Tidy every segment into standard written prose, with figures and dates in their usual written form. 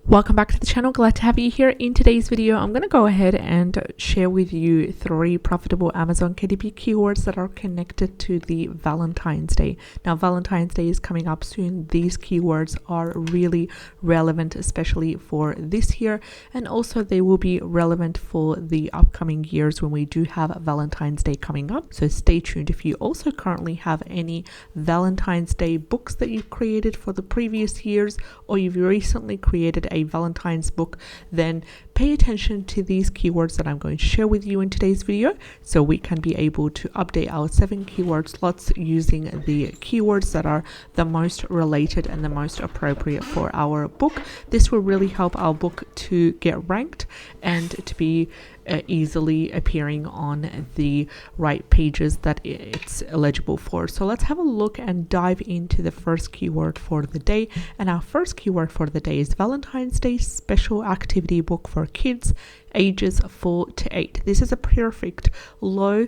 Welcome back to the channel. Glad to have you here. In today's video, I'm going to go ahead and share with you 3 profitable Amazon KDP keywords that are connected to the Valentine's Day. Now, Valentine's Day is coming up soon. These keywords are really relevant, especially for this year, and also they will be relevant for the upcoming years when we do have Valentine's Day coming up. So stay tuned. If you also currently have any Valentine's Day books that you've created for the previous years, or you've recently created a Valentine's book, then pay attention to these keywords that I'm going to share with you in today's video, so we can be able to update our 7 keyword slots using the keywords that are the most related and the most appropriate for our book. This will really help our book to get ranked and to be easily appearing on the right pages that it's eligible for. So let's have a look and dive into the first keyword for the day. And our first keyword for the day is Valentine's Day special activity book for kids ages 4 to 8. This is a perfect low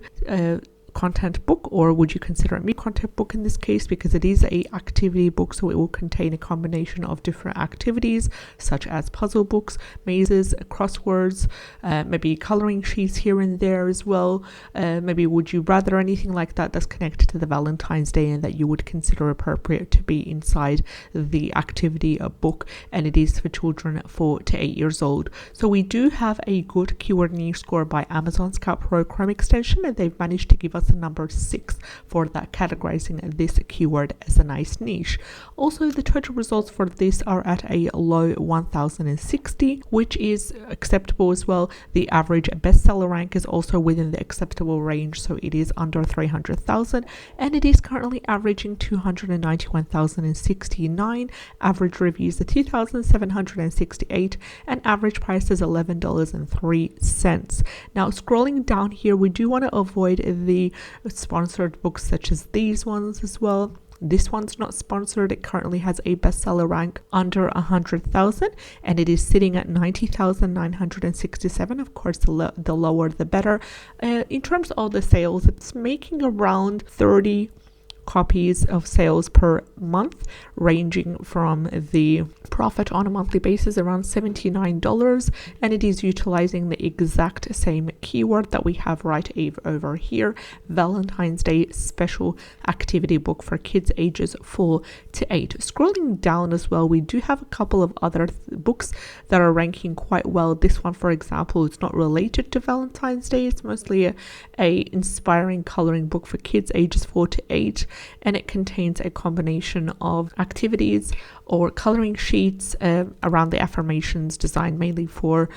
content book, or would you consider it mid-content book in this case, because it is a activity book, so it will contain a combination of different activities such as puzzle books, mazes, crosswords, maybe coloring sheets here and there as well, maybe would you rather, anything like that that's connected to the Valentine's Day and that you would consider appropriate to be inside the activity book, and it is for children 4 to 8 years old. So we do have a good keyword niche score by Amazon Scout Pro Chrome extension, and they've managed to give us a number 6 for that, categorizing this keyword as a nice niche. Also, the total results for this are at a low 1060, which is acceptable as well. The average bestseller rank is also within the acceptable range, so it is under 300,000, and it is currently averaging 291,069. Average reviews are 2,768, and average price is $11.03. Now, scrolling down here, we do want to avoid the sponsored books such as these ones as well. This one's not sponsored. It currently has a bestseller rank under 100,000, and it is sitting at 90,967. Of course, the lower the better. In terms of the sales, it's making around 30 copies of sales per month, ranging from the profit on a monthly basis around $79, and it is utilizing the exact same keyword that we have right over here, Valentine's Day special activity book for kids ages 4 to 8. Scrolling down as well, we do have a couple of other books that are ranking quite well. This one, for example, it's not related to Valentine's Day. It's mostly a inspiring coloring book for kids ages 4 to 8, and it contains a combination of activities or coloring sheets around the affirmations, designed mainly for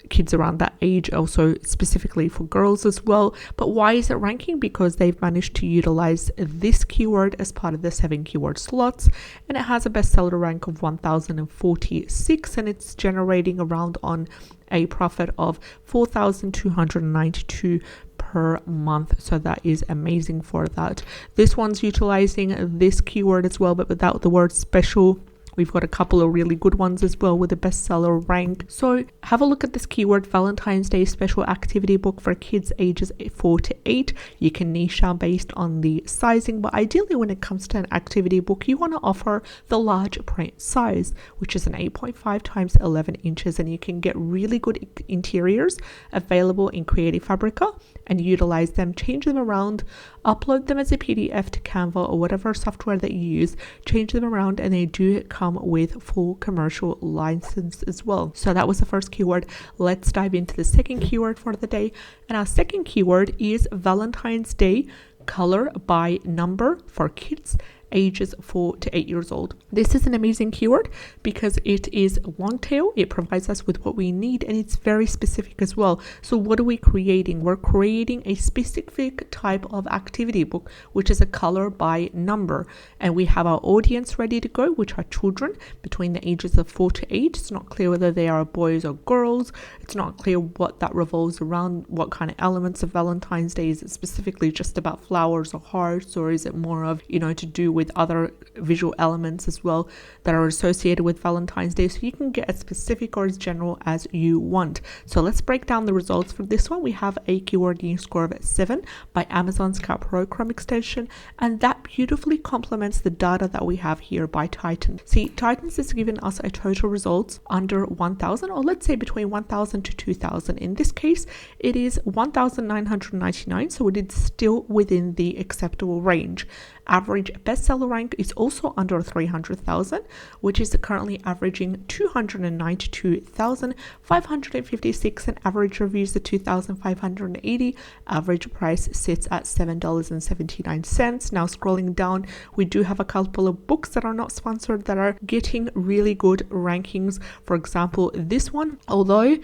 kids around that age, also specifically for girls as well. But why is it ranking? Because they've managed to utilize this keyword as part of the 7 keyword slots, and it has a bestseller rank of 1046, and it's generating around on a profit of 4,292 per month. So that is amazing for that. This one's utilizing this keyword as well, but without the word special. We've got a couple of really good ones as well with a bestseller rank. So have a look at this keyword, Valentine's Day special activity book for kids ages 4 to 8. You can niche down based on the sizing, but ideally when it comes to an activity book, you want to offer the large print size, which is an 8.5 times 11 inches, and you can get really good interiors available in Creative Fabrica and utilize them, change them around, upload them as a PDF to Canva or whatever software that you use, change them around, and they do come with full commercial license as well. So that was the first keyword. Let's dive into the second keyword for the day. And our second keyword is Valentine's Day color by number for kids ages 4 to 8 years old. This is an amazing keyword because it is long tail. It provides us with what we need, and it's very specific as well. So what are we creating? We're creating a specific type of activity book, which is a color by number, and we have our audience ready to go, which are children between the ages of 4 to 8. It's not clear whether they are boys or girls. It's not clear what that revolves around, what kind of elements of Valentine's Day. Is it specifically just about flowers or hearts, or is it more of, to do with other visual elements as well that are associated with Valentine's Day? So you can get as specific or as general as you want. So let's break down the results for this one. We have a keyword niche score of 7 by Amazon Scout Pro Chrome extension, and that beautifully complements the data that we have here by Titan. See, Titans is giving us a total results under 1,000, or let's say between 1,000 to 2,000. In this case, it is 1,999, so it is still within the acceptable range. Average bestseller rank is also under 300,000, which is currently averaging 292,556, and average reviews at 2,580. Average price sits at $7.79. Now scrolling down, we do have a couple of books that are not sponsored that are getting really good rankings. For example, this one, although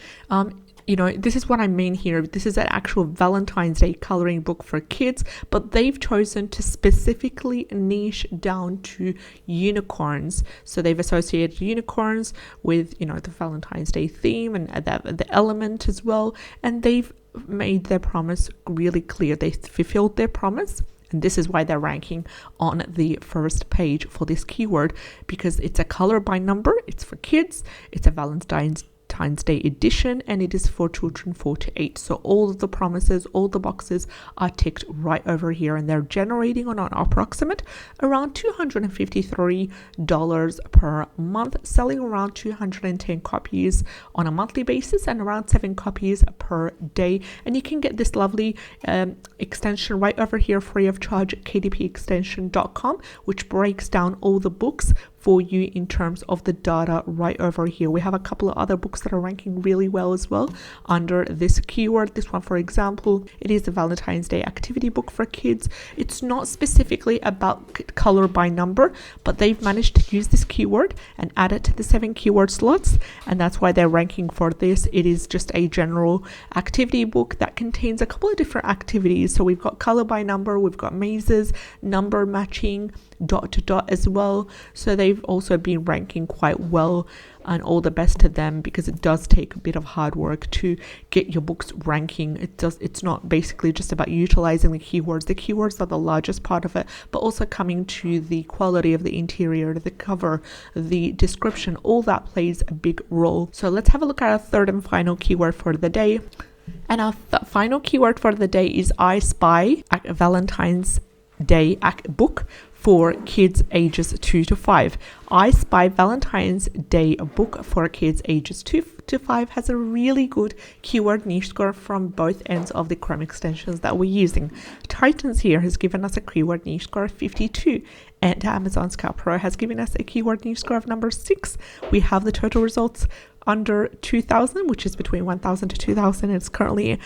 this is what I mean here. This is an actual Valentine's Day coloring book for kids, but they've chosen to specifically niche down to unicorns. So they've associated unicorns with, the Valentine's Day theme and the element as well. And they've made their promise really clear. They fulfilled their promise. And this is why they're ranking on the first page for this keyword, because it's a color by number, it's for kids, it's a Valentine's Day edition, and it is for children 4 to 8. So all of the promises, all the boxes are ticked right over here, and they're generating on an approximate around $253 per month, selling around 210 copies on a monthly basis and around 7 copies per day. And you can get this lovely extension right over here free of charge at kdpextension.com, which breaks down all the books for you in terms of the data right over here. We have a couple of other books that are ranking really well as well under this keyword. This one, for example, it is a Valentine's Day activity book for kids. It's not specifically about color by number, but they've managed to use this keyword and add it to the 7 keyword slots, and that's why they're ranking for this. It is just a general activity book that contains a couple of different activities. So we've got color by number, we've got mazes, number matching, dot to dot as well. So they've also been ranking quite well, and all the best to them, because it does take a bit of hard work to get your books ranking. It's not basically just about utilizing the keywords. The keywords are the largest part of it, but also coming to the quality of the interior, the cover, the description, all that plays a big role. So let's have a look at our third and final keyword for the day. And our final keyword for the day is I Spy, a Valentine's Day book for kids ages 2 to 5. I Spy Valentine's Day book for kids ages 2 to 5 has a really good keyword niche score from both ends of the Chrome extensions that we're using. Titans here has given us a keyword niche score of 52, and Amazon Scout Pro has given us a keyword niche score of number 6. We have the total results under 2,000, which is between 1,000 to 2,000. It's currently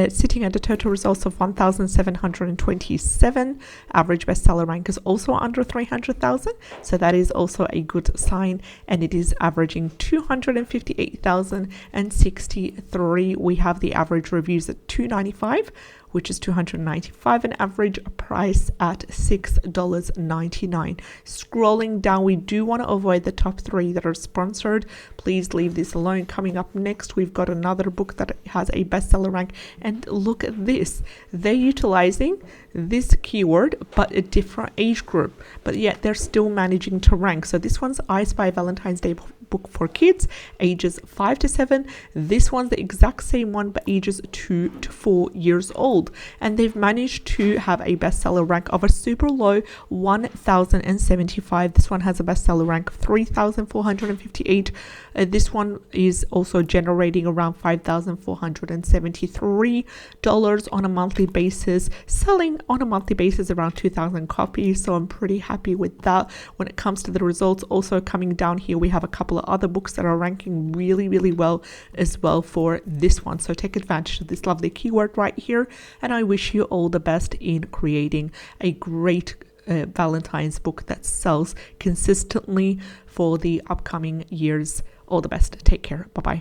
sitting at the total results of 1,727. Average bestseller rank is also under 300,000, so that is also a good sign, and it is averaging 258,063. We have the average reviews at 295, which is 295, an average price at $6.99. Scrolling down, we do want to avoid the top 3 that are sponsored. Please leave this alone. Coming up next, we've got another book that has a bestseller rank, and look at this. They're utilizing this keyword but a different age group, but yet they're still managing to rank. So this one's I Spy Valentine's Day book for kids ages 5 to 7. This one's the exact same one but ages 2 to 4 years old, and they've managed to have a bestseller rank of a super low 1,075. This one has a bestseller rank of 3,458. This one is also generating around $5,473 on a monthly basis, selling on a monthly basis around 2,000 copies. So I'm pretty happy with that. When it comes to the results, also coming down here, we have a couple of other books that are ranking really, really well as well for this one. So take advantage of this lovely keyword right here, and I wish you all the best in creating a great Valentine's book that sells consistently for the upcoming years. All the best. Take care. Bye-bye.